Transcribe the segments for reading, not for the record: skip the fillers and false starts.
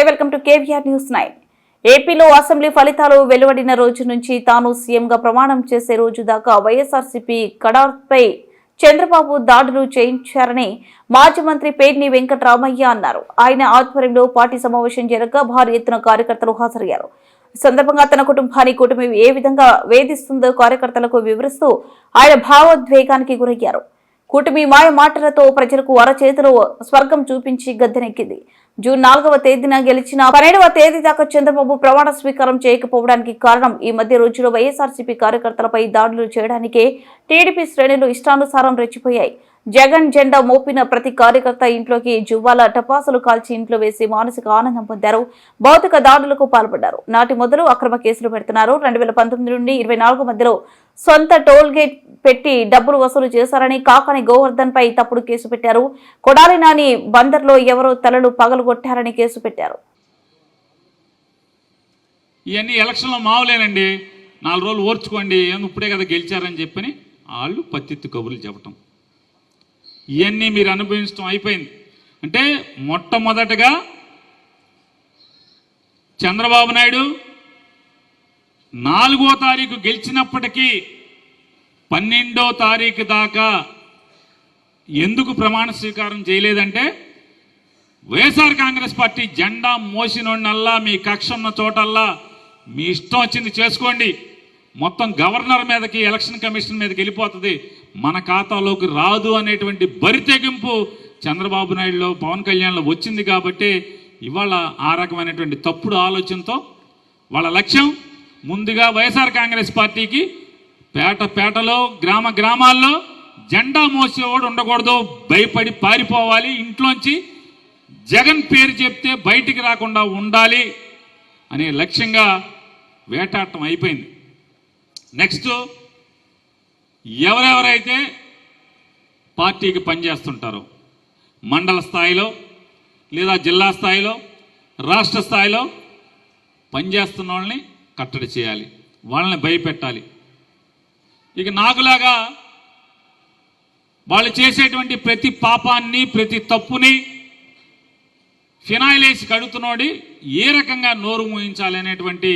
నమస్తే, welcome to KVR news 9. ఏపీలో assembly ఫలితాలు వెలువడిన రోజు నుంచి తాను సీఎంగా ప్రమాణం చేసే రోజు దాకా వైఎస్ఆర్సీపీ కడార్పై చంద్రబాబు దాడులు చేయించారని మాజీ మంత్రి పేర్ని వెంకటరామయ్య అన్నారు. ఆయన ఆధ్వర్యంలో పార్టీ సమావేశం జరగగా భారీ ఎత్తున కార్యకర్తలు హాజరయ్యారు. ఈ సందర్భంగా తన కుటుంబాన్ని కూటమి ఏ విధంగా వేధిస్తుందో కార్యకర్తలకు వివరిస్తూ ఆయన భావోద్వేగానికి గురయ్యారు. కూటమి మాయ మాటలతో ప్రజలకు అరచేతిలో స్వర్గం చూపించి గద్దెనెక్కింది. జూన్ 4వ తేదీన గెలిచిన 12వ తేదీ దాకా చంద్రబాబు ప్రమాణ స్వీకారం చేయకపోవడానికి కారణం ఈ మధ్య రోజుల్లో వైఎస్ఆర్సీపీ కార్యకర్తలపై దాడులు చేయడానికే టీడీపీ శ్రేణులు ఇష్టానుసారం రెచ్చిపోయాయి. జగన్ జెండా మోపిన ప్రతి కార్యకర్త ఇంట్లోకి జువ్వాల టపాసులు కాల్చి ఇంట్లో వేసి మానసిక ఆనందం పొందారు. భౌతిక దాడులకు పాల్పడ్డారు. నాటి మొదలు అక్రమ కేసులు పెడుతున్నారు. 2019 నుండి 24 మధ్యలో సొంత టోల్ గేట్ పెట్టి డబ్బులు వసూలు చేశారని కాకాని గోవర్ధన్ పై తప్పుడు కేసు పెట్టారు. కొడాలి నాని బందర్లో ఎవరో తలలు పగలగొట్టారని కేసు పెట్టారు. ఇవన్నీ ఎలక్షన్లో మావులేనండి. 4 రోజులు ఓర్చుకోండి, ఇప్పుడే కదా గెలిచారని చెప్పని వాళ్ళు పత్తిత్తు కబుర్లు చెప్పటం, ఇవన్నీ మీరు అనుభవించడం అయిపోయింది. అంటే మొట్టమొదటగా చంద్రబాబు నాయుడు 4వ తారీఖు గెలిచినప్పటికీ 12వ తారీఖు దాకా ఎందుకు ప్రమాణ స్వీకారం చేయలేదంటే, వైఎస్ఆర్ కాంగ్రెస్ పార్టీ జెండా మోసినోళ్ళల్లా మీ కక్ష ఉన్న చోటల్లా మీ ఇష్టం వచ్చింది చేసుకోండి, మొత్తం గవర్నర్ మీదకి ఎలక్షన్ కమిషన్ మీదకి వెళ్ళిపోతుంది, మన ఖాతాలోకి రాదు అనేటువంటి బరితెగింపు చంద్రబాబు నాయుడులో పవన్ కళ్యాణ్లో వచ్చింది. కాబట్టి ఇవాళ ఆ రకమైనటువంటి తప్పుడు ఆలోచనతో వాళ్ళ లక్ష్యం ముందుగా వైఎస్ఆర్ కాంగ్రెస్ పార్టీకి పేటలో గ్రామాల్లో జెండా మోసేవాడు ఉండకూడదు, భయపడి పారిపోవాలి, ఇంట్లోంచి జగన్ పేరు చెప్తే బయటికి రాకుండా ఉండాలి అనే లక్ష్యంగా వేటాడటం అయిపోయింది. నెక్స్ట్, ఎవరెవరైతే పార్టీకి పనిచేస్తుంటారో మండల స్థాయిలో లేదా జిల్లా స్థాయిలో రాష్ట్ర స్థాయిలో పనిచేస్తున్న వాళ్ళని కట్టడి చేయాలి, వాళ్ళని భయపెట్టాలి. ఇక నాకులాగా వాళ్ళు చేసేటువంటి ప్రతి పాపాన్ని ప్రతి తప్పుని ఫినాయిల్ వేసి కడుగుతున్నోడి ఏ రకంగా నోరు మూయించాలి అనేటువంటి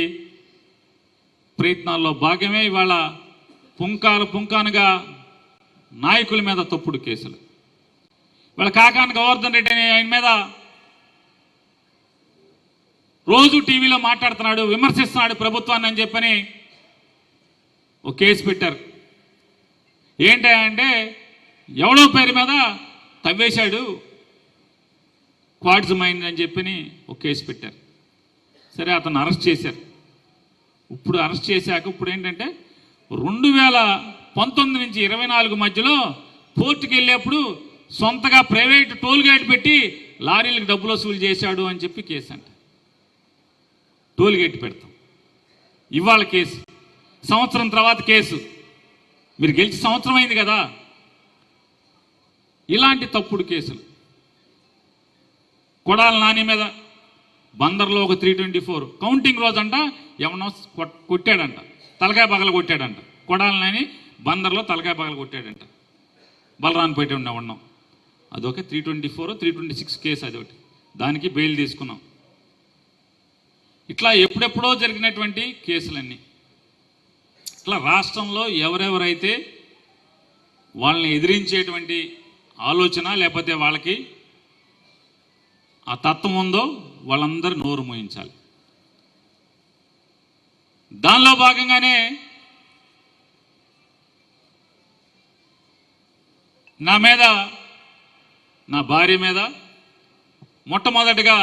ప్రయత్నాల్లో భాగమే ఇవాళ పుంకానుగా నాయకుల మీద తప్పుడు కేసులు. ఇవాళ కాకాని గోవర్ధన్ రెడ్డి అనే ఆయన మీద రోజు టీవీలో మాట్లాడుతున్నాడు, విమర్శిస్తున్నాడు ప్రభుత్వాన్ని అని చెప్పని ఒక కేసు పెట్టారు. ఏంటంటే ఎవడో పేరు మీద తవ్వేశాడు, క్వార్ట్జ్ మైన్ అని చెప్పని ఒక కేసు పెట్టారు. సరే, అతను అరెస్ట్ చేశారు. ఇప్పుడు అరెస్ట్ చేశాక ఇప్పుడు ఏంటంటే 2019 నుంచి 24 మధ్యలో కోర్టుకి వెళ్ళేప్పుడు సొంతగా ప్రైవేట్ టోల్ గేట్ పెట్టి లారీలకు డబ్బులు వసూలు చేశాడు అని చెప్పి కేసు అంట. టోల్ గేట్ పెడతాం, ఇవాళ కేసు, సంవత్సరం తర్వాత కేసు, మీరు గెలిచి సంవత్సరం అయింది కదా. ఇలాంటి తప్పుడు కేసులు. కొడాలి నాని మీద బందర్లో ఒక 324 కౌంటింగ్ రోజంట ఎవనో కొట్టాడంట, తలకాయ పగల కొట్టాడంట. కొడాలి నాని బందర్లో తలకాయ పగల కొట్టాడంట, బలరాన్పేట ఉన్నాం. అదొక 324 326 కేసు, అదొకటి, దానికి బెయిల్ తీసుకున్నాం. ఇట్లా ఎప్పుడెప్పుడో జరిగినటువంటి కేసులన్నీ. ఇట్లా రాష్ట్రంలో ఎవరెవరైతే వాళ్ళని ఎదిరించేటువంటి ఆలోచన లేకపోతే వాళ్ళకి ఆ తత్వం ఉందో వాళ్ళందరూ నోరు మోయించాలి. దానిలో భాగంగానే నా మీద, నా భార్య మీద మొట్టమొదటిగా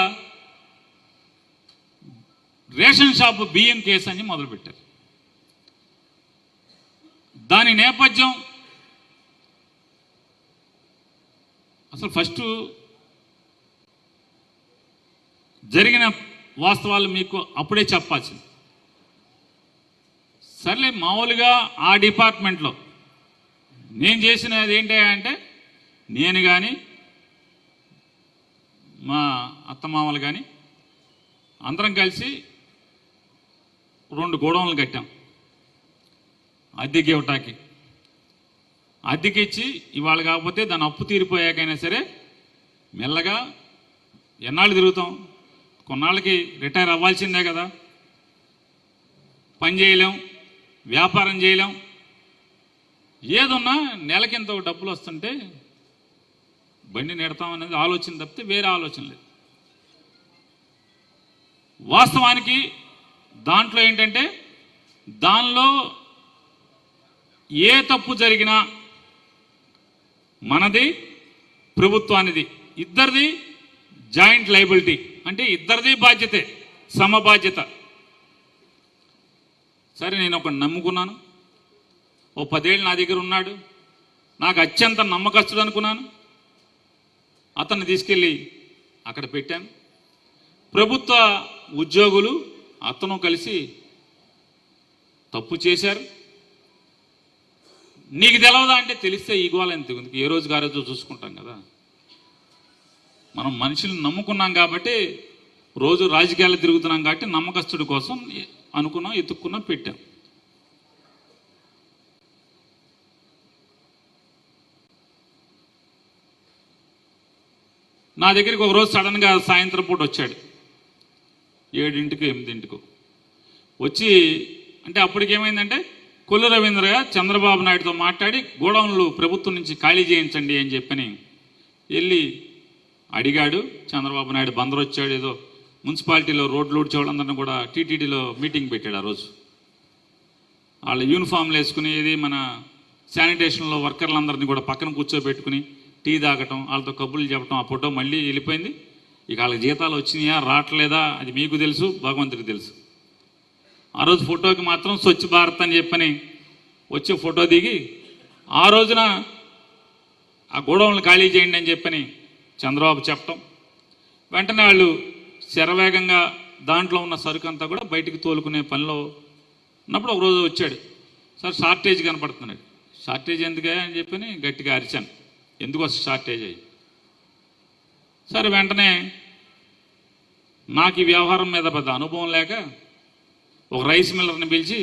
రేషన్ షాపు బియ్యం కేసు అని మొదలుపెట్టారు. దాని నేపథ్యం అసలు ఫస్ట్ జరిగిన వాస్తవాలు మీకు అప్పుడే చెప్పాల్సింది. సర్లే, మామూలుగా ఆ డిపార్ట్మెంట్లో నేను చేసినది ఏంటి అంటే, నేను కానీ మా అత్తమామలు కానీ అందరం కలిసి 2 గోడౌన్లు కట్టాం అద్దెకి ఇవ్వటానికి. అద్దెకిచ్చి ఇవాళ కాకపోతే దాని అప్పు తీరిపోయాకైనా సరే మెల్లగా ఎన్నాళ్ళు తిరుగుతాం, కొన్నాళ్ళకి రిటైర్ అవ్వాల్సిందే కదా, పని చేయలేం, వ్యాపారం చేయలేం, ఏదున్నా నెలకింత డబ్బులు వస్తుంటే బండి నెడతామనేది ఆలోచన తప్పితే వేరే ఆలోచన లేదు. వాస్తవానికి దాంట్లో ఏంటంటే దానిలో ఏ తప్పు జరిగినా మనది ప్రభుత్వానిది, ఇద్దరిది జాయింట్ లైబిలిటీ, అంటే ఇద్దరిది బాధ్యతే, సమబాధ్యత. సరే నేను ఒక నమ్ముకున్నాను, ఓ 10 ఏళ్ళు నా దగ్గర ఉన్నాడు, నాకు అత్యంత నమ్మకస్తుడు అనుకున్నాను, అతన్ని తీసుకెళ్ళి అక్కడ పెట్టాను. ప్రభుత్వ ఉద్యోగులు అతను కలిసి తప్పు చేశారు. నీకు తెలవదా అంటే తెలిస్తే ఈ గోల ఎంత ఉంది, ఏ రోజుకి ఆ రోజు చూసుకుంటాం కదా. మనం మనుషులను నమ్ముకున్నాం కాబట్టి, రోజు రాజకీయాలు తిరుగుతున్నాం కాబట్టి నమ్మకస్తుడి కోసం అనుకున్నాం, ఎత్తుక్కున్నాం, పెట్టాం. నా దగ్గరికి ఒకరోజు సడన్గా సాయంత్రం పూట వచ్చాడు, 7ంటికో 8ంటికో వచ్చి, అంటే అప్పటికేమైందంటే కొల్లు రవీంద్ర చంద్రబాబు నాయుడుతో మాట్లాడి గోడౌన్లు ప్రభుత్వం నుంచి ఖాళీ చేయించండి అని చెప్పని వెళ్ళి అడిగాడు. చంద్రబాబు నాయుడు బందరు వచ్చాడు, ఏదో మున్సిపాలిటీలో రోడ్లు ఊడ్చేవాళ్ళందరినీ కూడా టీటీడీలో మీటింగ్ పెట్టాడు. ఆ రోజు వాళ్ళ యూనిఫామ్లు వేసుకుని, ఏది మన శానిటేషన్లో వర్కర్లందరినీ కూడా పక్కన కూర్చోబెట్టుకుని టీ తాగటం, వాళ్ళతో కబుర్లు చెప్పడం. ఆ ఫోటో మళ్ళీ వెళ్ళిపోయింది. ఇక వాళ్ళకి జీతాలు వచ్చినాయా రావట్లేదా అది మీకు తెలుసు, భగవంతుడికి తెలుసు. ఆ రోజు ఫోటోకి మాత్రం స్వచ్ఛ భారత్ అని చెప్పని వచ్చి ఫోటో దిగి, ఆ రోజున ఆ గోడౌన్లు ఖాళీ చేయండి అని చెప్పని చంద్రబాబు చెప్పటం, వెంటనే వాళ్ళు శరవేగంగా దాంట్లో ఉన్న సరుకు అంతా కూడా బయటికి తోలుకునే పనిలో ఉన్నప్పుడు ఒకరోజు వచ్చాడు. సార్ షార్టేజ్ కనపడుతున్నాడు. షార్టేజ్ ఎందుకే అని చెప్పని గట్టిగా అరిచాను, ఎందుకు వస్తుంది షార్టేజ్ అయ్యి. సరే వెంటనే నాకు ఈ వ్యవహారం మీద పెద్ద అనుభవం లేక ఒక రైస్ మిల్లర్ని పిలిచి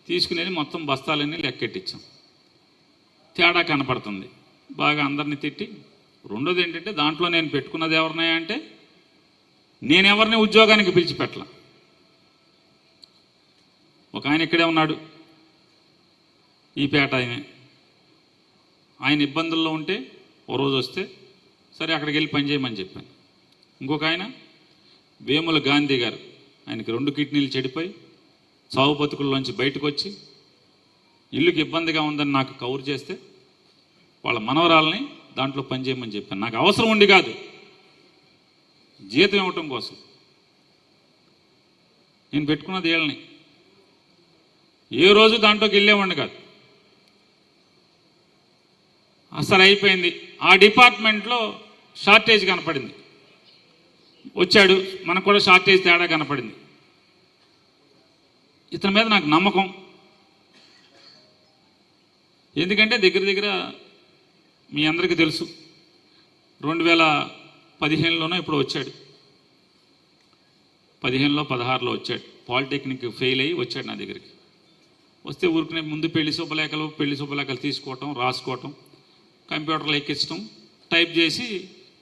తీసుకునేది మొత్తం బస్తాలన్నీ లెక్కెట్టించాం. తేడా కనపడుతుంది, బాగా అందరినీ తిట్టి. రెండోది ఏంటంటే దాంట్లో నేను పెట్టుకున్నది ఎవరినాయా అంటే, నేనెవరిని ఉద్యోగానికి పిలిచిపెట్టల. ఒక ఆయన ఇక్కడే ఉన్నాడు, ఈ పేట ఆయన ఇబ్బందుల్లో ఉంటే ఓ రోజు వస్తే సరే అక్కడికి వెళ్ళి పని చేయమని చెప్పాను. ఇంకొక ఆయన వేముల గాంధీ గారు, ఆయనకి 2 కిడ్నీలు చెడిపోయి సావు బతుకుల్లోంచి బయటకు వచ్చి ఇల్లుకి ఇబ్బందిగా ఉందని నాకు కవర్ చేస్తే వాళ్ళ మనవరాలని దాంట్లో పనిచేయమని చెప్పాను. నాకు అవసరం ఉండి కాదు, జీతం ఇవ్వటం కోసం. నేను పెట్టుకున్నది వీళ్ళని, ఏ రోజు దాంట్లోకి వెళ్ళేవాడిని కాదు. అసలు అయిపోయింది. ఆ డిపార్ట్మెంట్లో షార్టేజ్ కనపడింది, వచ్చాడు, మనకు కూడా షార్టేజ్ తేడా కనపడింది. ఇతని మీద నాకు నమ్మకం, ఎందుకంటే దగ్గర దగ్గర మీ అందరికీ తెలుసు 2015లోనో ఇప్పుడు వచ్చాడు, 15లో 16లో వచ్చాడు. పాలిటెక్నిక్ ఫెయిల్ అయ్యి వచ్చాడు నా దగ్గరికి. వస్తే ఊరుకునే ముందు పెళ్లి శుభలేఖలు తీసుకోవటం, రాసుకోవటం, కంప్యూటర్లో ఎక్కించడం, టైప్ చేసి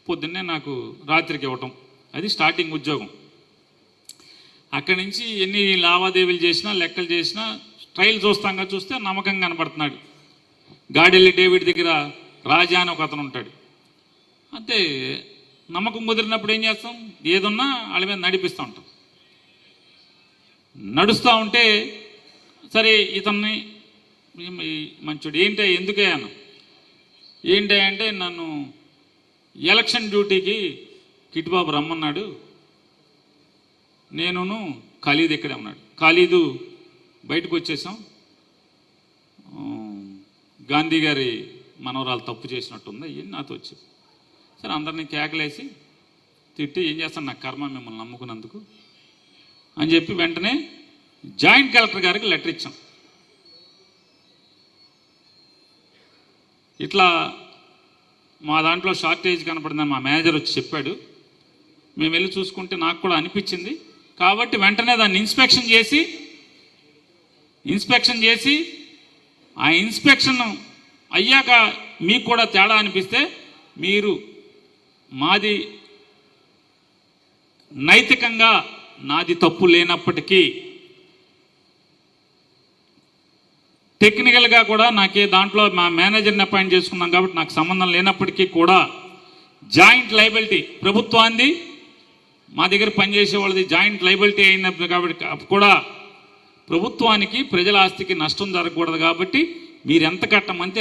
పొద్దున్నే నాకు రాత్రికి ఇవ్వటం. అది స్టార్టింగ్ ఉద్యోగం. అక్కడి నుంచి ఎన్ని లావాదేవీలు చేసినా, లెక్కలు చేసినా, ట్రయల్ చూస్తే నమ్మకంగా కనపడుతున్నాడు. గాడెల్లి డేవిడ్ దగ్గర రాజా అని ఒక అతను ఉంటాడు. అంతే, నమ్మకం కుదిరినప్పుడు ఏం చేస్తాం, ఏదున్నా వాళ్ళ మీద నడిపిస్తూ ఉంటాం. నడుస్తూ ఉంటే సరే ఇతన్ని మంచోడు ఏంటి ఎందుకే అన్న, ఏంటి అంటే నన్ను ఎలక్షన్ డ్యూటీకి కిట్బాబు రమ్మన్నాడు, నేనును ఖలీద్ ఇక్కడే ఉన్నాడు. ఖలీదు బయటకు వచ్చేసాం, గాంధీ గారి మనవరాలు తప్పు చేసినట్టుంది అయ్యి నాతో వచ్చి. సరే అందరినీ కేకలేసి తిట్టి, ఏం చేస్తాను నా కర్మ మిమ్మల్ని నమ్ముకున్నందుకు అని చెప్పి వెంటనే జాయింట్ కలెక్టర్ గారికి లెటర్ ఇచ్చాం. ఇట్లా మా దాంట్లో షార్టేజ్ కనపడిందని మా మేనేజర్ వచ్చి చెప్పాడు. మేము వెళ్ళి చూసుకుంటే నాకు కూడా అనిపించింది. కాబట్టి వెంటనే దాన్ని ఇన్స్పెక్షన్ చేసి ఆ ఇన్స్పెక్షన్ అయ్యాక మీకు కూడా తేడా అనిపిస్తే మీరు మాది నైతికంగా నాది తప్పు లేనప్పటికీ టెక్నికల్గా కూడా నాకే దాంట్లో మా మేనేజర్ని అపాయింట్ చేసుకున్నాం కాబట్టి నాకు సంబంధం లేనప్పటికీ కూడా జాయింట్ లైబిలిటీ ప్రభుత్వాన్ని మా దగ్గర పనిచేసే వాళ్ళది జాయింట్ లైబిలిటీ అయినప్పుడు కాబట్టి కూడా ప్రభుత్వానికి ప్రజల ఆస్తికి నష్టం జరగకూడదు కాబట్టి మీరు ఎంత కట్టమంటే